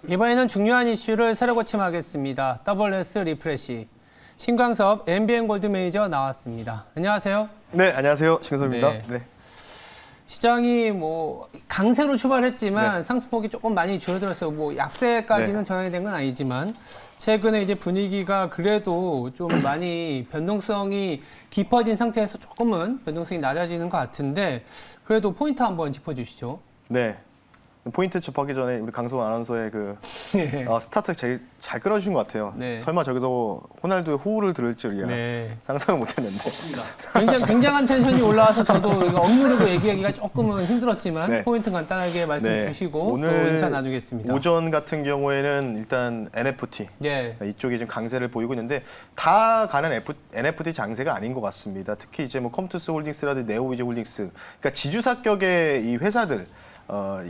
이번에는 중요한 이슈를 새로 고침하겠습니다. WS 리프레시. 신광섭 MBN 골드 매니저 나왔습니다. 안녕하세요. 네, 안녕하세요. 신광섭입니다. 네. 네. 시장이 뭐 강세로 출발했지만 네. 상승폭이 조금 많이 줄어들었어요. 뭐 약세까지는 네. 전환이 된 건 아니지만 최근에 이제 분위기가 그래도 좀 많이 변동성이 깊어진 상태에서 조금은 변동성이 낮아지는 것 같은데 그래도 포인트 한번 짚어주시죠. 네. 포인트 짚하기 전에 우리 강성 아나운서의 그 네. 스타트 제일 잘 끌어주신 것 같아요. 네. 설마 저기서 호날두의 호우를 들을 줄이야. 네. 상상을 못했는데. 굉장한 텐션이 올라와서 저도 이거 억누르고 얘기하기가 조금은 힘들었지만 네. 포인트 간단하게 말씀 네. 주시고 오늘 또 인사 나누겠습니다. 오전 같은 경우에는 일단 NFT 네. 이쪽이 좀 강세를 보이고 있는데 다 가는 NFT 장세가 아닌 것 같습니다. 특히 이제 뭐 컴투스 홀딩스라든지 네오위즈 홀딩스, 그러니까 지주사격의 이 회사들.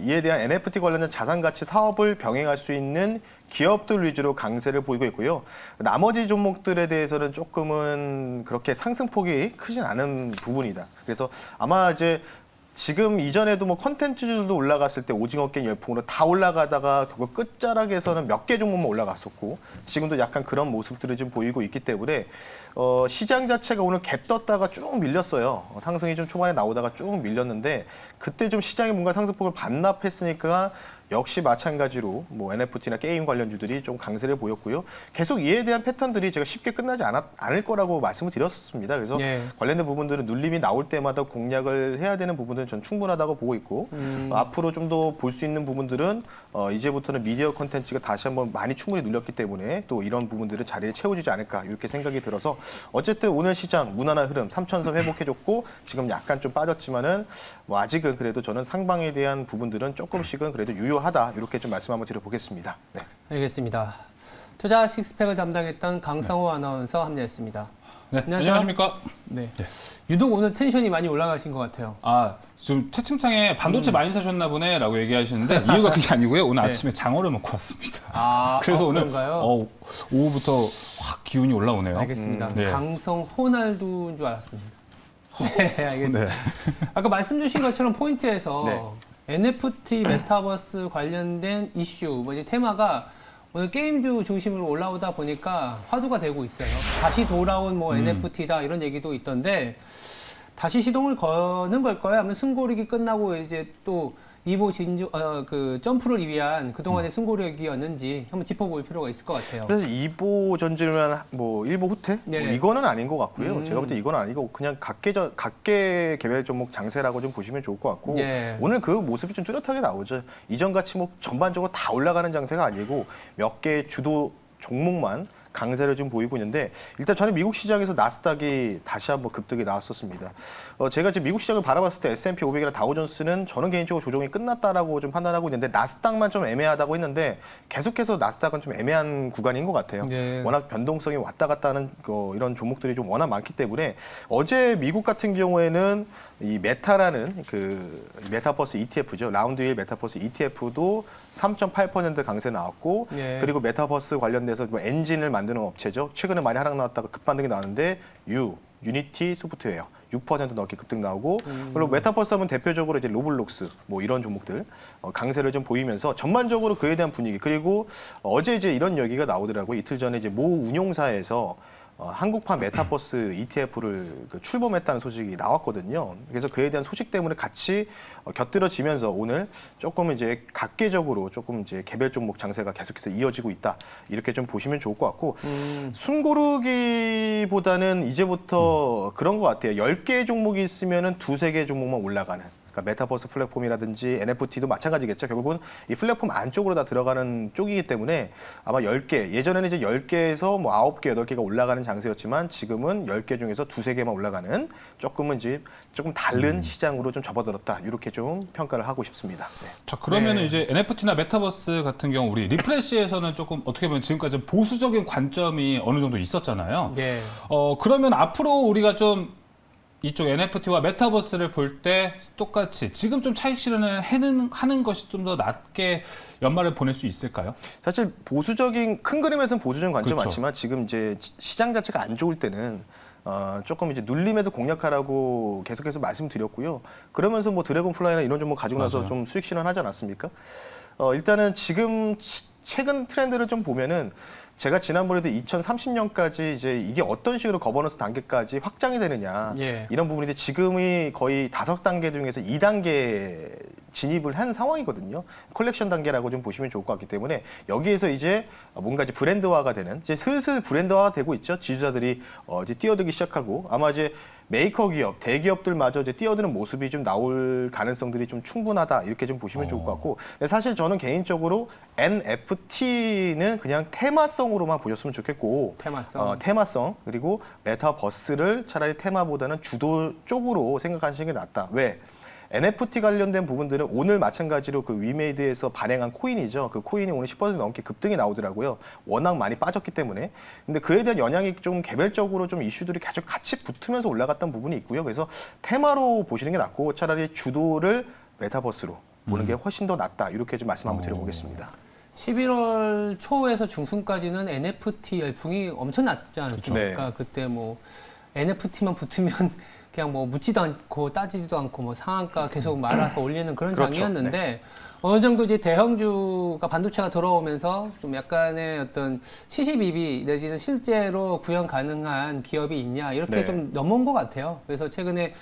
이에 대한 NFT 관련된 자산 가치 사업을 병행할 수 있는 기업들 위주로 강세를 보이고 있고요. 나머지 종목들에 대해서는 조금은 그렇게 상승폭이 크진 않은 부분이다. 그래서 아마 이제 지금 이전에도 뭐 컨텐츠들도 올라갔을 때 오징어 게임 열풍으로 다 올라가다가 결국 끝자락에서는 몇 개 종목만 올라갔었고 지금도 약간 그런 모습들이 좀 보이고 있기 때문에 시장 자체가 오늘 갭 떴다가 쭉 밀렸어요. 상승이 좀 초반에 나오다가 쭉 밀렸는데 그때 좀 시장이 뭔가 상승폭을 반납했으니까 역시 마찬가지로 뭐 NFT나 게임 관련주들이 좀 강세를 보였고요. 계속 이에 대한 패턴들이 제가 쉽게 끝나지 않을 거라고 말씀을 드렸었습니다. 그래서 네. 관련된 부분들은 눌림이 나올 때마다 공략을 해야 되는 부분들은 전 충분하다고 보고 있고 앞으로 좀 더 볼 수 있는 부분들은 이제부터는 미디어 콘텐츠가 다시 한번 많이 충분히 눌렸기 때문에 또 이런 부분들을 자리를 채워주지 않을까 이렇게 생각이 들어서 어쨌든 오늘 시장 무난한 흐름 3,000선 회복해줬고 지금 약간 좀 빠졌지만은 뭐 아직은 그래도 저는 상방에 대한 부분들은 조금씩은 그래도 유효하다 이렇게 좀 말씀 한번 드려보겠습니다. 네. 알겠습니다. 투자 식스팩을 담당했던 강성호 아나운서 합류했습니다. 네, 안녕하세요. 안녕하십니까? 네. 유독 오늘 텐션이 많이 올라가신 것 같아요. 지금 채팅창에 반도체 많이 사셨나 보네 라고 얘기하시는데 이유가 그게 아니고요. 오늘 네. 아침에 장어를 먹고 왔습니다. 그래서 오늘 그런가요? 오후부터 확 기운이 올라오네요. 알겠습니다. 네. 강성 호날두인 줄 알았습니다. 네, 알겠습니다. 네. 아까 말씀 주신 것처럼 포인트에서 네. NFT 메타버스 관련된 이슈, 뭐 이제 테마가 오늘 게임주 중심으로 올라오다 보니까 화두가 되고 있어요. 다시 돌아온 뭐 NFT다 이런 얘기도 있던데 다시 시동을 거는 걸까요? 아니면 승고르기 끝나고 이제 또 2보 진주 그 점프를 위한 그동안의 승고르기였는지 한번 짚어볼 필요가 있을 것 같아요. 그래서 2보 전지면 뭐 1보 후퇴? 네. 뭐 이거는 아닌 것 같고요. 제가 볼 때 이건 아니고 그냥 각계 개별 종목 장세라고 좀 보시면 좋을 것 같고 네. 오늘 그 모습이 좀 뚜렷하게 나오죠. 이전 같이 뭐 전반적으로 다 올라가는 장세가 아니고 몇 개의 주도 종목만 강세를 좀 보이고 있는데 일단 저는 미국 시장에서 나스닥이 다시 한번 급등이 나왔었습니다. 제가 지금 미국 시장을 바라봤을 때 S&P 500이나 다우존스는 저는 개인적으로 조정이 끝났다라고 좀 판단하고 있는데 나스닥만 좀 애매하다고 했는데 계속해서 나스닥은 좀 애매한 구간인 것 같아요. 네. 워낙 변동성이 왔다 갔다 하는 이런 종목들이 좀 워낙 많기 때문에 어제 미국 같은 경우에는 이 메타라는 그 메타버스 ETF죠. 라운드 1 메타버스 ETF도 3.8% 강세 나왔고 네. 그리고 메타버스 관련돼서 뭐 엔진을 만드는 업체죠. 최근에 많이 하락 나왔다가 급반등이 나왔는데 유니티 소프트웨어 6% 넘게 급등 나오고 그리고 메타버스 하면 대표적으로 이제 로블록스 뭐 이런 종목들 강세를 좀 보이면서 전반적으로 그에 대한 분위기 그리고 어제 이제 이런 얘기가 나오더라고요. 이틀 전에 이제 모 운용사에서 한국판 메타버스 ETF를 출범했다는 소식이 나왔거든요. 그래서 그에 대한 소식 때문에 같이 곁들여지면서 오늘 조금 이제 각계적으로 조금 이제 개별 종목 장세가 계속해서 이어지고 있다. 이렇게 좀 보시면 좋을 것 같고 숨고르기보다는 이제부터 그런 것 같아요. 10개 종목이 있으면은 2-3개 종목만 올라가는. 그러니까 메타버스 플랫폼이라든지 NFT도 마찬가지겠죠. 결국은 이 플랫폼 안쪽으로 다 들어가는 쪽이기 때문에 아마 10개, 예전에는 이제 10개에서 뭐 9개, 8개가 올라가는 장세였지만 지금은 10개 중에서 2-3개만 올라가는 조금 다른 시장으로 좀 접어들었다. 이렇게 좀 평가를 하고 싶습니다. 네. 자, 그러면은 네. 이제 NFT나 메타버스 같은 경우 우리 리프레시에서는 조금 어떻게 보면 지금까지 보수적인 관점이 어느 정도 있었잖아요. 네. 그러면 앞으로 우리가 좀 이쪽 NFT와 메타버스를 볼 때 똑같이 지금 좀 차익 실현을 하는 것이 좀 더 낮게 연말을 보낼 수 있을까요? 사실 큰 그림에서는 보수적인 관점이 그렇죠. 많지만 지금 이제 시장 자체가 안 좋을 때는 조금 이제 눌림에서 공략하라고 계속해서 말씀드렸고요. 그러면서 뭐 드래곤플라이나 이런 종목 가지고 나서 맞아요. 좀 수익 실현하지 않았습니까? 일단은 지금 최근 트렌드를 좀 보면은 제가 지난번에도 2030년까지 이제 이게 어떤 식으로 거버넌스 단계까지 확장이 되느냐 예. 이런 부분인데 지금이 거의 5단계 중에서 2단계 진입을 한 상황이거든요. 컬렉션 단계라고 좀 보시면 좋을 것 같기 때문에 여기에서 이제 뭔가 이제 브랜드화가 되는 이제 슬슬 브랜드화가 되고 있죠. 지주자들이 이제 뛰어들기 시작하고 아마 이제 메이커 기업, 대기업들마저 이제 뛰어드는 모습이 좀 나올 가능성들이 좀 충분하다 이렇게 좀 보시면 좋을 것 같고 근데 사실 저는 개인적으로 NFT는 그냥 테마성으로만 보셨으면 좋겠고 테마성. 테마성 그리고 메타버스를 차라리 테마보다는 주도 쪽으로 생각하시는 게 낫다. 왜? NFT 관련된 부분들은 오늘 마찬가지로 그 위메이드에서 발행한 코인이죠. 그 코인이 오늘 10% 넘게 급등이 나오더라고요. 워낙 많이 빠졌기 때문에. 근데 그에 대한 영향이 좀 개별적으로 좀 이슈들이 계속 같이 붙으면서 올라갔던 부분이 있고요. 그래서 테마로 보시는 게 낫고 차라리 주도를 메타버스로 보는 게 훨씬 더 낫다. 이렇게 좀 말씀 한번 드려보겠습니다. 11월 초에서 중순까지는 NFT 열풍이 엄청났지 않습니까? 그쵸. 네. 그때 뭐 NFT만 붙으면 그냥 뭐 묻지도 않고 따지지도 않고 뭐 상한가 계속 말아서 올리는 그런 그렇죠. 장이었는데 어느 정도 이제 대형주가 반도체가 들어오면서 좀 약간의 어떤 시시비비 내지는 실제로 구현 가능한 기업이 있냐 이렇게 네. 좀 넘어온 것 같아요. 그래서 최근에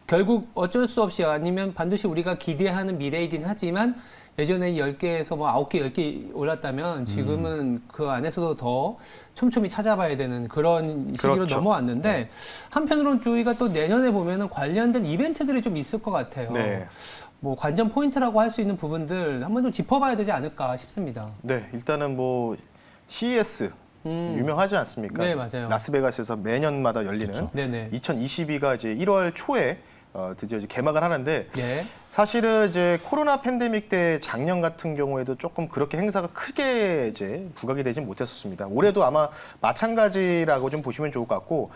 결국 어쩔 수 없이 아니면 반드시 우리가 기대하는 미래이긴 하지만 예전에 10개에서 뭐 9개, 10개 올랐다면 지금은 그 안에서도 더 촘촘히 찾아봐야 되는 그런 시기로 그렇죠. 넘어왔는데 한편으로는 저희가 또 내년에 보면은 관련된 이벤트들이 좀 있을 것 같아요. 네. 뭐 관전 포인트라고 할 수 있는 부분들 한번 좀 짚어봐야 되지 않을까 싶습니다. 네, 일단은 뭐 CES 유명하지 않습니까? 네, 맞아요. 라스베가스에서 매년마다 열리는 네네. 2022가 이제 1월 초에 드디어 이제 개막을 하는데 네. 사실은 이제 코로나 팬데믹 때 작년 같은 경우에도 조금 그렇게 행사가 크게 이제 부각이 되진 못했었습니다. 올해도 아마 마찬가지라고 좀 보시면 좋을 것 같고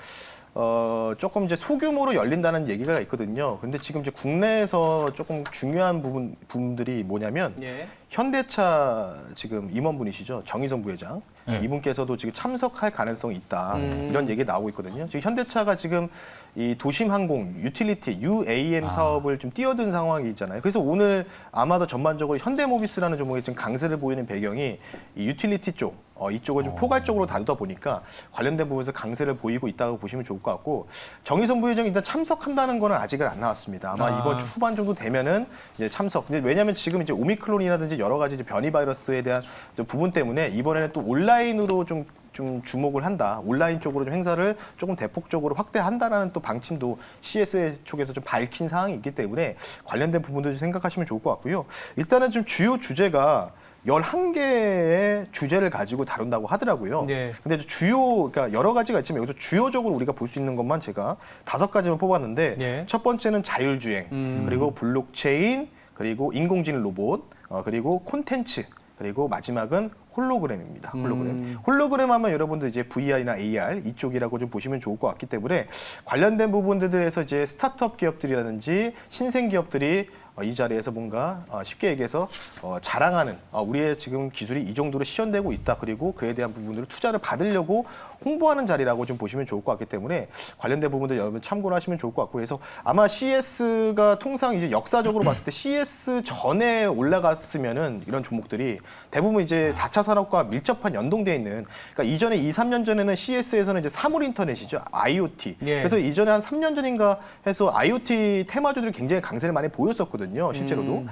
조금 이제 소규모로 열린다는 얘기가 있거든요. 근데 지금 이제 국내에서 조금 중요한 부분들이 뭐냐면 예. 현대차 지금 임원분이시죠. 정의선 부회장. 네. 이분께서도 지금 참석할 가능성이 있다. 이런 얘기 나오고 있거든요. 지금 현대차가 지금 이 도심항공 유틸리티 UAM 사업을 좀 뛰어든 상황이잖아요. 그래서 오늘 아마도 전반적으로 현대모비스라는 종목이 지금 강세를 보이는 배경이 이 유틸리티 쪽 이쪽을 좀 포괄적으로 다루다 보니까 관련된 부분에서 강세를 보이고 있다고 보시면 좋을 것 같고 정의선 부회장이 일단 참석한다는 거는 아직은 안 나왔습니다. 아마 이번 주 후반 정도 되면은 이제 참석. 근데 왜냐하면 지금 이제 오미크론이라든지 여러 가지 이제 변이 바이러스에 대한 좀 부분 때문에 이번에는 또 온라인으로 좀 주목을 한다. 온라인 쪽으로 좀 행사를 조금 대폭적으로 확대한다라는 또 방침도 CS 쪽에서 좀 밝힌 사항이 있기 때문에 관련된 부분도 좀 생각하시면 좋을 것 같고요. 일단은 좀 주요 주제가 11개의 주제를 가지고 다룬다고 하더라고요. 네. 근데 그러니까 여러 가지가 있지만 여기서 주요적으로 우리가 볼 수 있는 것만 제가 5가지만 뽑았는데 네. 첫 번째는 자율주행, 그리고 블록체인, 그리고 인공지능 로봇, 그리고 콘텐츠, 그리고 마지막은 홀로그램입니다. 홀로그램. 홀로그램 하면 여러분들 이제 VR이나 AR 이쪽이라고 좀 보시면 좋을 것 같기 때문에 관련된 부분들에서 이제 스타트업 기업들이라든지 신생 기업들이 이 자리에서 뭔가 쉽게 얘기해서 자랑하는 우리의 지금 기술이 이 정도로 시연되고 있다. 그리고 그에 대한 부분들을 투자를 받으려고 홍보하는 자리라고 좀 보시면 좋을 것 같기 때문에 관련된 부분들 여러분 참고를 하시면 좋을 것 같고 그래서 아마 CES가 통상 이제 역사적으로 봤을 때 CES 전에 올라갔으면은 이런 종목들이 대부분 이제 4차 산업과 밀접한 연동되어 있는 그러니까 이전에 2, 3년 전에는 CES에서는 이제 사물 인터넷이죠. IoT. 예. 그래서 이전에 한 3년 전인가 해서 IoT 테마주들이 굉장히 강세를 많이 보였었거든요. 실제로도.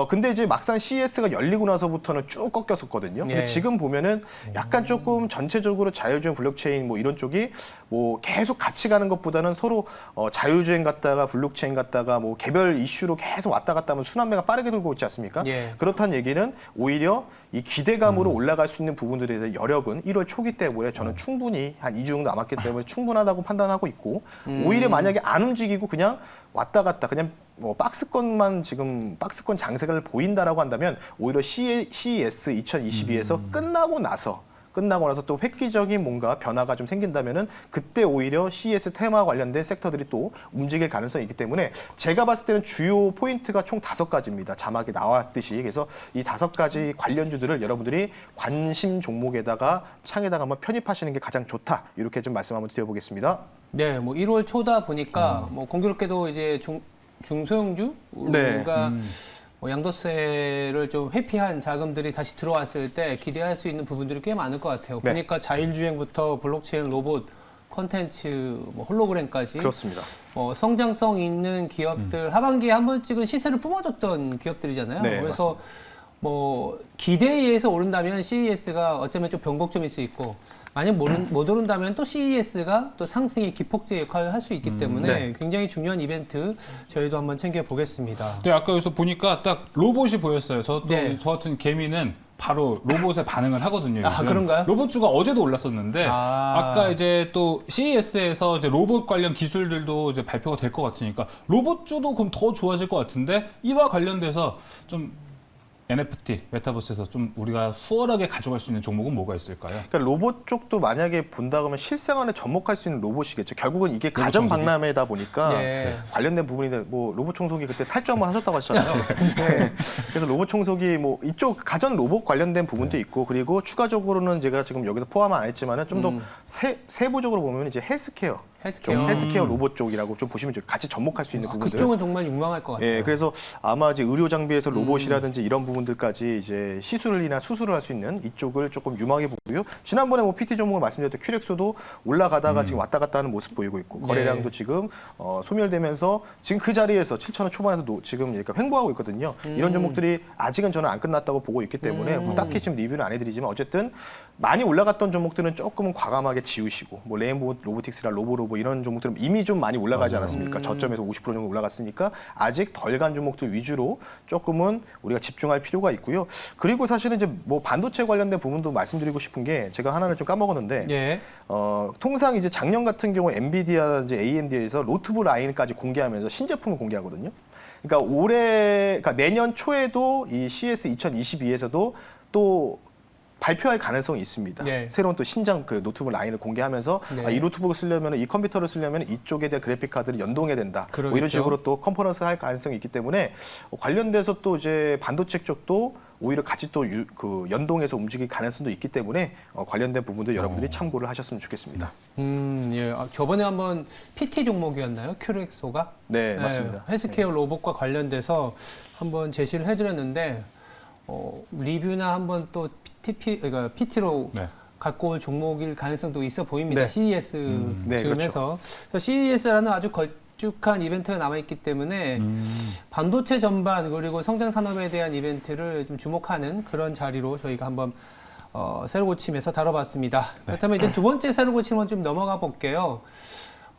근데 이제 막상 CES가 열리고 나서부터는 쭉 꺾였었거든요. 근데 예. 지금 보면은 약간 조금 전체적으로 자율주행 블록체인 뭐 이런 쪽이 뭐 계속 같이 가는 것보다는 서로 자율주행 갔다가 블록체인 갔다가 뭐 개별 이슈로 계속 왔다 갔다 하면 순환매가 빠르게 돌고 있지 않습니까? 예. 그렇다는 얘기는 오히려 이 기대감으로 올라갈 수 있는 부분들에 대한 여력은 1월 초기 때문에 저는 충분히 한 2주 정도 남았기 때문에 충분하다고 판단하고 있고 오히려 만약에 안 움직이고 그냥 왔다 갔다 그냥 뭐 박스권만 지금 박스권 장세를 보인다라고 한다면 오히려 CES 2022에서 끝나고 나서 또 획기적인 뭔가 변화가 좀 생긴다면은 그때 오히려 CES 테마 관련된 섹터들이 또 움직일 가능성이 있기 때문에 제가 봤을 때는 주요 포인트가 총 5가지입니다. 자막에 나왔듯이 그래서 이 5가지 관련주들을 여러분들이 관심 종목에다가 창에다가 한번 편입하시는 게 가장 좋다. 이렇게 좀 말씀 한번 드려보겠습니다. 네, 뭐 1월 초다 보니까 뭐 공교롭게도 이제 중소형주가 네. 양도세를 좀 회피한 자금들이 다시 들어왔을 때 기대할 수 있는 부분들이 꽤 많을 것 같아요. 네. 보니까 자율주행부터 블록체인, 로봇, 콘텐츠, 뭐 홀로그램까지 그렇습니다. 성장성 있는 기업들 하반기에 한 번씩은 시세를 뿜어줬던 기업들이잖아요. 네, 그래서 뭐 기대에 의해서 오른다면 CES가 어쩌면 좀 변곡점일 수 있고 만약 못 오른다면 또 CES가 또 상승의 기폭제 역할을 할 수 있기 때문에 네. 굉장히 중요한 이벤트 저희도 한번 챙겨보겠습니다. 근데 아까 여기서 보니까 딱 로봇이 보였어요. 네. 저 같은 개미는 바로 로봇에 반응을 하거든요. 아, 요즘. 그런가요? 로봇주가 어제도 올랐었는데 아. 아까 이제 또 CES에서 이제 로봇 관련 기술들도 이제 발표가 될 것 같으니까 로봇주도 그럼 더 좋아질 것 같은데 이와 관련돼서 좀 NFT, 메타버스에서 좀 우리가 수월하게 가져갈 수 있는 종목은 뭐가 있을까요? 그러니까 로봇 쪽도 만약에 본다 그러면 실생활에 접목할 수 있는 로봇이겠죠. 결국은 이게 가전 박람회다 보니까 예. 관련된 부분이 뭐 로봇 청소기 그때 탈주 한번 하셨다고 하셨잖아요. 네. 그래서 로봇 청소기 뭐 이쪽 가전 로봇 관련된 부분도 있고 그리고 추가적으로는 제가 지금 여기서 포함 안 했지만은 좀 더 세부적으로 보면 이제 헬스케어. 헬스케어 로봇 쪽이라고 좀 보시면 같이 접목할 수 있는 부분들. 그쪽은 정말 유망할 것 같아요. 예, 그래서 아마 이제 의료 장비에서 로봇이라든지 이런 부분들까지 이제 시술이나 수술을 할 수 있는 이쪽을 조금 유망해 보고요. 지난번에 뭐 PT 종목을 말씀드렸던 큐렉소도 올라가다가 지금 왔다 갔다 하는 모습 보이고 있고 거래량도 지금 소멸되면서 지금 그 자리에서 7,000원 초반에서 지금 약간 횡보하고 있거든요. 이런 종목들이 아직은 저는 안 끝났다고 보고 있기 때문에 뭐 딱히 지금 리뷰는 안 해드리지만 어쨌든 많이 올라갔던 종목들은 조금은 과감하게 지우시고 뭐 레인보우 로보틱스나 로보로보 이런 종목들은 이미 좀 많이 올라가지 않았습니까? 저점에서 50% 정도 올라갔으니까 아직 덜 간 종목들 위주로 조금은 우리가 집중할 필요가 있고요. 그리고 사실은 이제 뭐 반도체 관련된 부분도 말씀드리고 싶은 게 제가 하나를 좀 까먹었는데 예. 통상 이제 작년 같은 경우 엔비디아든지 AMD에서 노트북 라인까지 공개하면서 신제품을 공개하거든요. 그러니까 그러니까 내년 초에도 이 CS 2022에서도 또 발표할 가능성이 있습니다. 네. 새로운 또 신장 그 노트북 라인을 공개하면서 네. 이 노트북을 쓰려면 이 컴퓨터를 쓰려면 이쪽에 대한 그래픽 카드를 연동해야 된다. 뭐 이런 그러겠죠. 식으로 또 컨퍼런스를 할 가능성이 있기 때문에 관련돼서 또 이제 반도체 쪽도 오히려 같이 또 연동해서 움직일 가능성도 있기 때문에 관련된 부분도 여러분들이 참고를 하셨으면 좋겠습니다. 예. 저번에 한번 PT 종목이었나요? 큐렉소가? 네, 맞습니다. 헬스케어 로봇과 관련돼서 한번 제시를 해드렸는데 리뷰나 한번 또 그러니까 PT로 네. 갖고 올 종목일 가능성도 있어 보입니다. 네. CES 네, 즈음에서 CES라는 아주 걸쭉한 이벤트가 남아있기 때문에 반도체 전반 그리고 성장 산업에 대한 이벤트를 좀 주목하는 그런 자리로 저희가 한번 새로 고침에서 다뤄봤습니다. 그렇다면 이제 두 번째 새로 고침은 좀 넘어가 볼게요.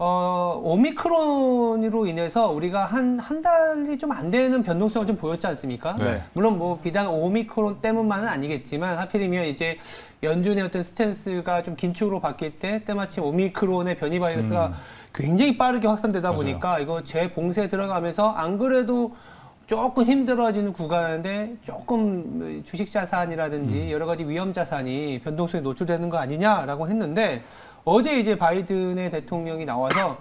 오미크론으로 인해서 우리가 한 달이 좀 안 되는 변동성을 좀 보였지 않습니까? 네. 물론 뭐 비단 오미크론 때문만은 아니겠지만 하필이면 이제 연준의 어떤 스탠스가 좀 긴축으로 바뀔 때 때마침 오미크론의 변이 바이러스가 굉장히 빠르게 확산되다 맞아요. 보니까 이거 재봉쇄에 들어가면서 안 그래도 조금 힘들어지는 구간인데 조금 주식 자산이라든지 여러 가지 위험 자산이 변동성에 노출되는 거 아니냐라고 했는데 어제 이제 바이든의 대통령이 나와서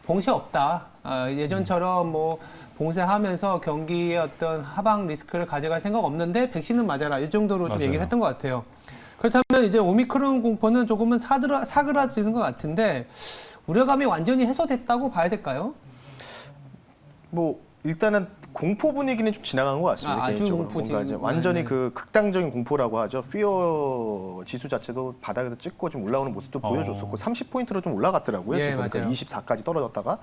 봉쇄 없다. 예전처럼 뭐 봉쇄하면서 경기의 어떤 하방 리스크를 가져갈 생각 없는데 백신은 맞아라. 이 정도로 좀 맞아요. 얘기를 했던 것 같아요. 그렇다면 이제 오미크론 공포는 조금은 사그라지는 것 같은데 우려감이 완전히 해소됐다고 봐야 될까요? 뭐 일단은 공포 분위기는 좀 지나간 것 같습니다. 아주 개인적으로 공포지. 뭔가 이제 완전히 네. 그 극단적인 공포라고 하죠. 피어 지수 자체도 바닥에서 찍고 좀 올라오는 모습도 보여줬었고 30포인트로 좀 올라갔더라고요. 예, 지금 보니까 맞아요. 24까지 떨어졌다가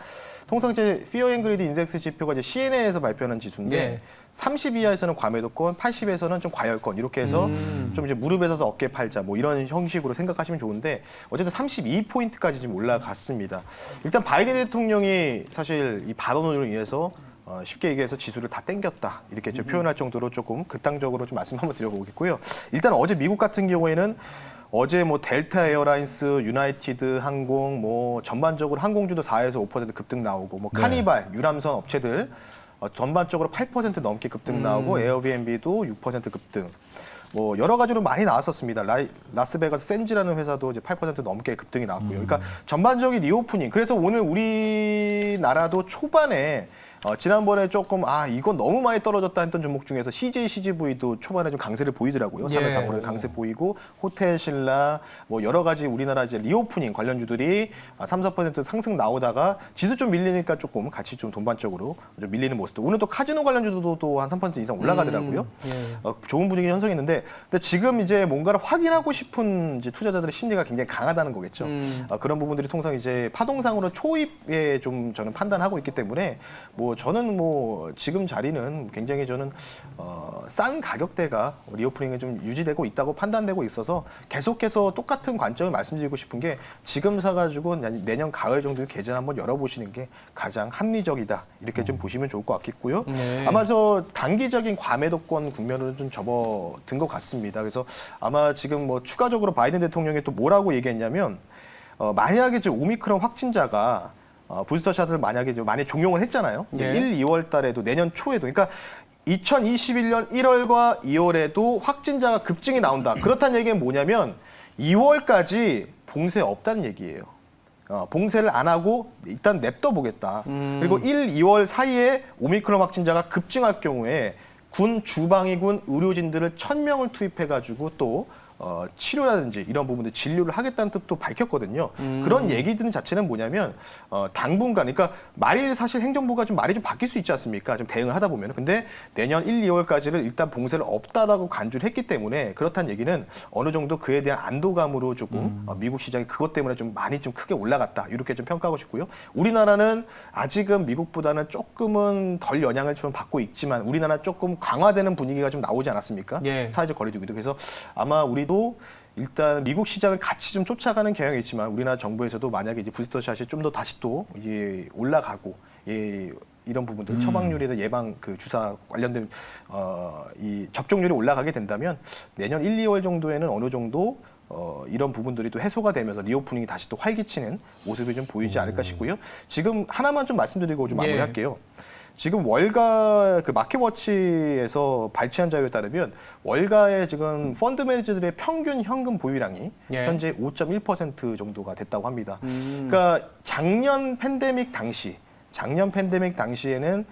통상 이제 피어 앤 그리드 인덱스 지표가 이제 CNN에서 발표하는 지수인데 예. 30 이하에서는 과매도권, 80에서는 좀 과열권 이렇게 해서 좀 이제 무릎에 서서 어깨 팔자 뭐 이런 형식으로 생각하시면 좋은데 어쨌든 32포인트까지 지금 올라갔습니다. 일단 바이든 대통령이 사실 이 발언으로 인해서 쉽게 얘기해서 지수를 다 땡겼다 이렇게 좀 표현할 정도로 조금 극단적으로 좀 말씀 한번 드려보겠고요. 일단 어제 미국 같은 경우에는 어제 뭐 델타 에어라인스, 유나이티드 항공 뭐 전반적으로 항공주도 4에서 5% 급등 나오고 뭐 네. 카니발, 유람선 업체들 전반적으로 8% 넘게 급등 나오고 에어비앤비도 6% 급등. 뭐 여러 가지로 많이 나왔었습니다. 라스베가스 샌지라는 회사도 이제 8% 넘게 급등이 나왔고요. 그러니까 전반적인 리오프닝. 그래서 오늘 우리나라도 초반에 지난번에 조금 이건 너무 많이 떨어졌다 했던 종목 중에서 CJ CGV도 초반에 좀 강세를 보이더라고요. 예. 3.4% 강세 보이고 호텔 신라 뭐 여러 가지 우리나라 이제 리오프닝 관련주들이 3~4% 상승 나오다가 지수 좀 밀리니까 조금 같이 좀 동반적으로 좀 밀리는 모습도. 오늘 또 카지노 관련주도 또 한 3% 이상 올라가더라고요. 예. 좋은 분위기 형성했는데 근데 지금 이제 뭔가를 확인하고 싶은 이제 투자자들의 심리가 굉장히 강하다는 거겠죠. 그런 부분들이 통상 이제 파동상으로 초입에 좀 저는 판단하고 있기 때문에 뭐 저는 뭐 지금 자리는 굉장히 저는 싼 가격대가 리오프닝에 좀 유지되고 있다고 판단되고 있어서 계속해서 똑같은 관점을 말씀드리고 싶은 게 지금 사가지고 내년 가을 정도에 계좌 한번 열어보시는 게 가장 합리적이다 이렇게 좀 보시면 좋을 것 같겠고요. 네. 아마 저 단기적인 과매도권 국면으로 좀 접어든 것 같습니다. 그래서 아마 지금 뭐 추가적으로 바이든 대통령이 또 뭐라고 얘기했냐면 만약에 지금 오미크론 확진자가 부스터샷을 만약에 좀 많이 종용을 했잖아요. 이제 네. 1, 2월 달에도 내년 초에도 그러니까 2021년 1월과 2월에도 확진자가 급증이 나온다. 그렇다는 얘기는 뭐냐면 2월까지 봉쇄 없다는 얘기예요. 봉쇄를 안 하고 일단 냅둬 보겠다. 그리고 1, 2월 사이에 오미크론 확진자가 급증할 경우에 군 주방위군 의료진들을 1,000명을 투입해가지고 또 치료라든지 이런 부분들 진료를 하겠다는 뜻도 밝혔거든요. 그런 얘기들 자체는 뭐냐면 당분간 그러니까 말이 사실 행정부가 좀 말이 좀 바뀔 수 있지 않습니까? 좀 대응을 하다 보면. 근데 내년 1, 2월까지를 일단 봉쇄를 없다라고 간주를 했기 때문에 그렇다는 얘기는 어느 정도 그에 대한 안도감으로 조금 미국 시장이 그것 때문에 좀 많이 좀 크게 올라갔다. 이렇게 좀 평가하고 싶고요. 우리나라는 아직은 미국보다는 조금은 덜 영향을 좀 받고 있지만 우리나라 조금 강화되는 분위기가 좀 나오지 않았습니까? 예. 사회적 거리두기도. 그래서 아마 우리도 일단 미국 시장을 같이 좀 쫓아가는 경향이 있지만 우리나라 정부에서도 만약에 이제 부스터샷이 좀 더 다시 또 이제 올라가고 이런 부분들 처방률이나 예방 그 주사 관련된 이 접종률이 올라가게 된다면 내년 1, 2월 정도에는 어느 정도 이런 부분들이 또 해소가 되면서 리오프닝이 다시 또 활기치는 모습이 좀 보이지 않을까 싶고요. 지금 하나만 좀 말씀드리고 좀 마무리할게요. 지금 월가 그 마켓워치에서 발췌한 자료에 따르면 월가의 지금 펀드 매니저들의 평균 현금 보유량이 예. 현재 5.1% 정도가 됐다고 합니다. 그러니까 작년 팬데믹 당시에는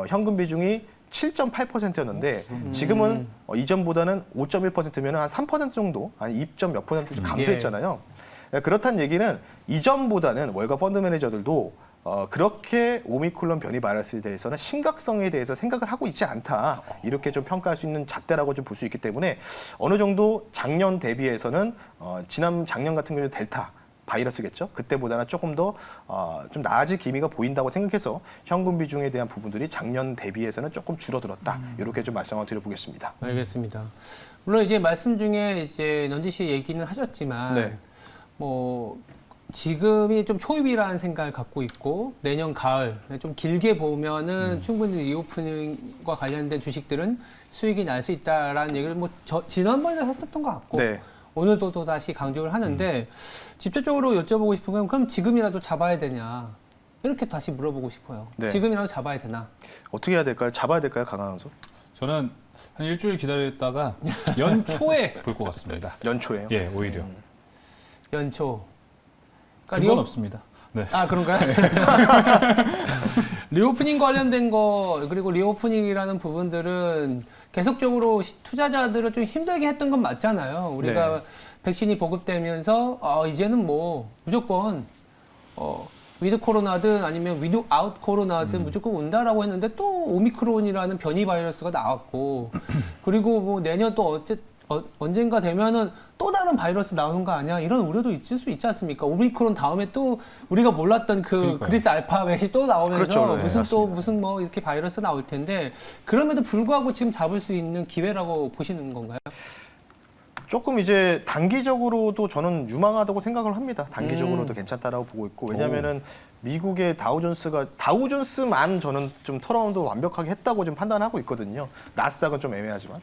현금 비중이 7.8%였는데 지금은 이전보다는 5.1%면 한 3% 정도, 한 2점 몇 퍼센트 감소했잖아요. 그렇다는 얘기는 이전보다는 월가 펀드 매니저들도 그렇게 오미크론 변이 바이러스에 대해서는 심각성에 대해서 생각을 하고 있지 않다. 이렇게 좀 평가할 수 있는 잣대라고 좀 볼 수 있기 때문에 어느 정도 작년 대비해서는 작년 같은 경우는 델타 바이러스겠죠. 그때보다는 조금 더 좀 나아질 기미가 보인다고 생각해서 현금 비중에 대한 부분들이 작년 대비해서는 조금 줄어들었다. 이렇게 좀 말씀을 드려보겠습니다. 알겠습니다. 물론 이제 말씀 중에 이제 넌지 씨 얘기는 하셨지만 네. 뭐 지금이 좀 초입이라는 생각을 갖고 있고 내년 가을 좀 길게 보면은 충분히 리오프닝과 관련된 주식들은 수익이 날 수 있다라는 얘기를 뭐 지난번에 하셨던 것 같고 네. 오늘도 또 다시 강조를 하는데 직접적으로 여쭤보고 싶은 건 그럼 지금이라도 잡아야 되냐 이렇게 다시 물어보고 싶어요. 네. 지금이라도 잡아야 되나? 어떻게 해야 될까요? 잡아야 될까요, 강한 선수? 저는 한 일주일 기다렸다가 연초에 볼 것 같습니다. 연초에요. 예, 오히려. 연초. 근거는 없습니다. 네. 아, 그런가요? 리오프닝 관련된 거, 그리고 리오프닝이라는 부분들은 계속적으로 투자자들을 좀 힘들게 했던 건 맞잖아요. 우리가 백신이 보급되면서, 이제는 뭐, 무조건, 위드 코로나든 아니면 위드 아웃 코로나든 무조건 온다라고 했는데 또 오미크론이라는 변이 바이러스가 나왔고, 그리고 뭐 내년 또 언젠가 되면은 또 다른 바이러스 나오는 거 아니야? 이런 우려도 있을 수 있지 않습니까? 오미크론 다음에 또 우리가 몰랐던 그 그러니까요. 그리스 알파벳이 또 나오면서 그렇죠. 네, 무슨 또 맞습니다. 무슨 뭐 이렇게 바이러스 나올 텐데 그럼에도 불구하고 지금 잡을 수 있는 기회라고 보시는 건가요? 조금 이제 단기적으로도 저는 유망하다고 생각을 합니다. 단기적으로도 괜찮다라고 보고 있고 왜냐면은 미국의 다우존스만 저는 좀 턴어라운드 완벽하게 했다고 좀 판단하고 있거든요. 나스닥은 좀 애매하지만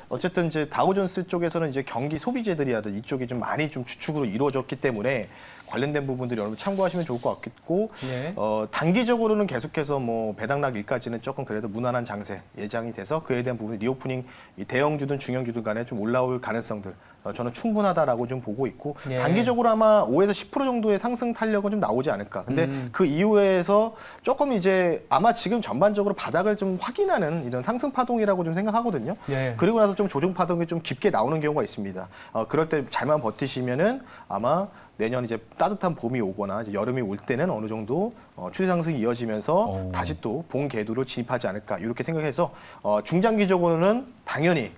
어쨌든 이제 다우존스 쪽에서는 이제 경기 소비재들이라든 이쪽이 좀 많이 좀 주축으로 이루어졌기 때문에 관련된 부분들이 여러분 참고하시면 좋을 것 같겠고 네. 단기적으로는 계속해서 뭐 배당락 일까지는 조금 그래도 무난한 장세 예상이 돼서 그에 대한 부분이 리오프닝 이 대형주든 중형주든 간에 좀 올라올 가능성들 저는 충분하다라고 좀 보고 있고 예. 단기적으로 아마 5에서 10% 정도의 상승 탄력은 좀 나오지 않을까. 근데 그 이후에서 조금 이제 아마 지금 전반적으로 바닥을 좀 확인하는 이런 상승 파동이라고 좀 생각하거든요. 예. 그리고 나서 좀 조정 파동이 좀 깊게 나오는 경우가 있습니다. 그럴 때 잘만 버티시면은 아마 내년 이제 따뜻한 봄이 오거나 이제 여름이 올 때는 어느 정도 추세 상승이 이어지면서 오. 다시 또 봄 궤도로 진입하지 않을까 이렇게 생각해서 중장기적으로는 당연히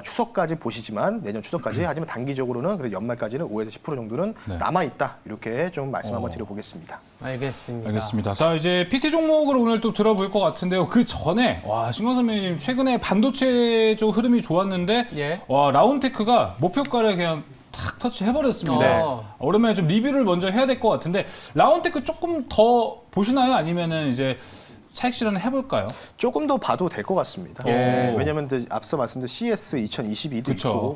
추석까지 보시지만 내년 추석까지 하지만 단기적으로는 그래도 연말까지는 5에서 10% 정도는 네. 남아 있다 이렇게 좀 말씀 한번 드려보겠습니다. 알겠습니다. 알겠습니다. 자, 이제 PT 종목을 오늘 또 들어볼 것 같은데요. 그 전에 신광 선배님 최근에 반도체 쪽 흐름이 좋았는데 예. 라운테크가 목표가를 그냥 탁 터치해버렸습니다. 네. 오랜만에 좀 리뷰를 먼저 해야 될 것 같은데 라운테크 조금 더 보시나요? 아니면은 이제 차익 실현을 해볼까요? 조금 더 봐도 될 것 같습니다. 오. 왜냐하면 앞서 말씀드린 CS 2022도 그쵸. 있고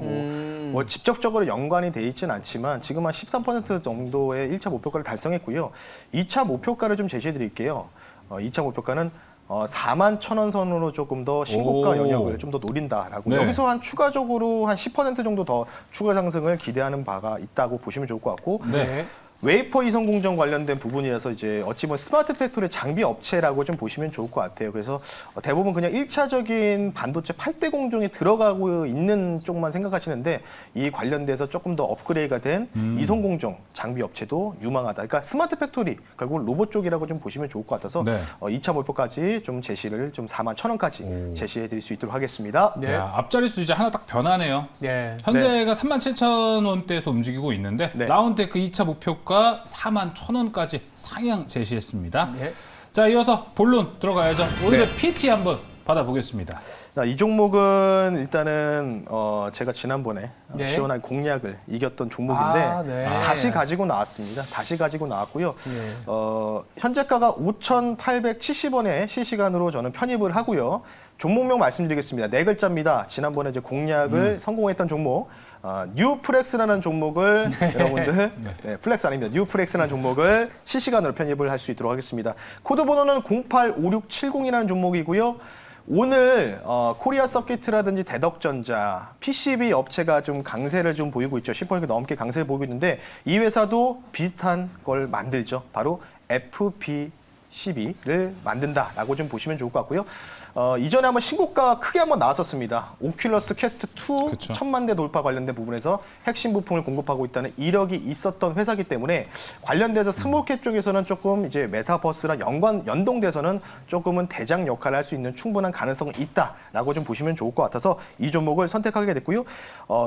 뭐 직접적으로 연관이 돼 있지는 않지만 지금 한 13% 정도의 1차 목표가를 달성했고요. 2차 목표가를 좀 제시해 드릴게요. 2차 목표가는 41,000원 선으로 조금 더 신고가 오. 영역을 좀 더 노린다라고 네. 여기서 한 추가적으로 한 10% 정도 더 추가 상승을 기대하는 바가 있다고 보시면 좋을 것 같고 네. 웨이퍼 이성 공정 관련된 부분이라서 이제 어찌 보면 스마트 팩토리 장비 업체라고 좀 보시면 좋을 것 같아요. 그래서 대부분 그냥 1차적인 반도체 8대 공정에 들어가고 있는 쪽만 생각하시는데 이 관련돼서 조금 더 업그레이드가 된 이성 공정 장비 업체도 유망하다. 그러니까 스마트 팩토리 결국 로봇 쪽이라고 좀 보시면 좋을 것 같아서 네. 2차 목표까지 좀 제시를 좀 41,000원까지 제시해 드릴 수 있도록 하겠습니다. 네. 야, 앞자리 이제 하나 딱 변하네요. 네. 현재가 37,000원대에서 움직이고 있는데 네. 라운테크 2차 목표가 41,000원까지 상향 제시했습니다. 네. 자, 이어서 본론 들어가야죠. 오늘의 네. PT 한번 받아보겠습니다. 자, 이 종목은 일단은 제가 지난번에 네. 시원하게 공략을 이겼던 종목인데 아, 네. 다시 가지고 나왔습니다. 다시 가지고 나왔고요. 네. 현재가가 5,870원에 실시간으로 저는 편입을 하고요. 종목명 말씀드리겠습니다. 네 글자입니다. 지난번에 이제 공략을 성공했던 종목. 뉴프렉스라는 종목을 여러분들 플렉스 아닙니다. 뉴프렉스라는 종목을 실시간으로 편입을 할 수 있도록 하겠습니다. 코드 번호는 085670이라는 종목이고요. 오늘 코리아 서킷이라든지 대덕전자, PCB 업체가 좀 강세를 좀 보이고 있죠. 10% 넘게 강세를 보이고 있는데 이 회사도 비슷한 걸 만들죠. 바로 FPCB를 만든다라고 좀 보시면 좋을 것 같고요. 이전에 한번 신고가 크게 한번 나왔었습니다. 오큘러스 퀘스트 2 그쵸. 1000만 대 돌파 관련된 부분에서 핵심 부품을 공급하고 있다는 이력이 있었던 회사이기 때문에 관련돼서 스몰캡 쪽에서는 조금 이제 메타버스랑 연동돼서는 조금은 대장 역할을 할 수 있는 충분한 가능성이 있다라고 좀 보시면 좋을 것 같아서 이 종목을 선택하게 됐고요.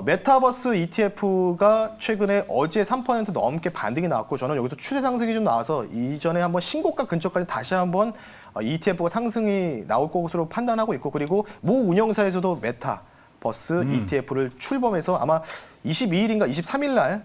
메타버스 ETF가 최근에 어제 3% 넘게 반등이 나왔고 저는 여기서 추세 상승이 좀 나와서 이전에 한번 신고가 근처까지 다시 한번 ETF가 상승이 나올 것으로 판단하고 있고 그리고 모 운영사에서도 메타버스 ETF를 출범해서 아마 22일인가 23일 날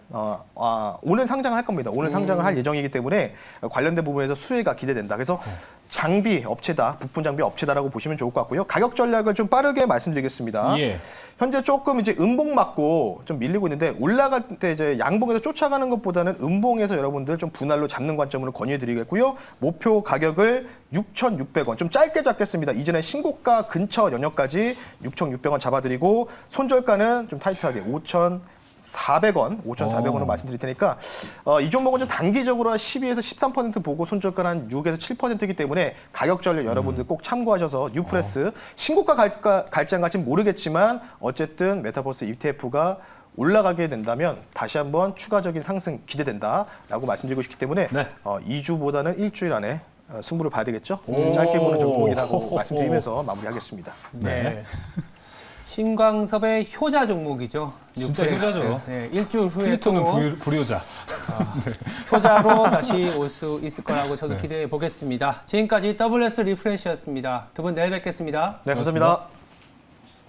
오늘 상장을 할 겁니다. 오늘 상장을 할 예정이기 때문에 관련된 부분에서 수혜가 기대된다. 그래서 장비 업체다, 부품 장비 업체다라고 보시면 좋을 것 같고요. 가격 전략을 좀 빠르게 말씀드리겠습니다. 예. 현재 조금 이제 음봉 맞고 좀 밀리고 있는데 올라갈 때 이제 양봉에서 쫓아가는 것보다는 음봉에서 여러분들 좀 분할로 잡는 관점으로 권유드리겠고요. 목표 가격을 6,600원 좀 짧게 잡겠습니다. 이전에 신고가 근처 연역까지 6,600원 잡아드리고 손절가는 좀 타이트하게 5,400원으로 말씀드릴 테니까 이 종목은 좀 단기적으로 한 12에서 13% 보고 손절가는 한 6에서 7%이기 때문에 가격 전략 여러분들 꼭 참고하셔서 뉴프레스 신고가 갈지 안 갈지는 모르겠지만 어쨌든 메타버스 ETF가 올라가게 된다면 다시 한번 추가적인 상승 기대된다라고 말씀드리고 싶기 때문에 네. 2주보다는 일주일 안에 승부를 봐야 되겠죠. 짧게 보는 종목이라고 말씀드리면서 마무리하겠습니다. 네. 신광섭의 효자 종목이죠. 진짜 뉴프렉스. 효자죠. 네, 일주일 후에 플리토는 또 불효자. 효자로 다시 올 수 있을 거라고 저도 기대해 보겠습니다. 지금까지 WS 리프레시였습니다. 두 분 내일 뵙겠습니다. 네, 감사합니다.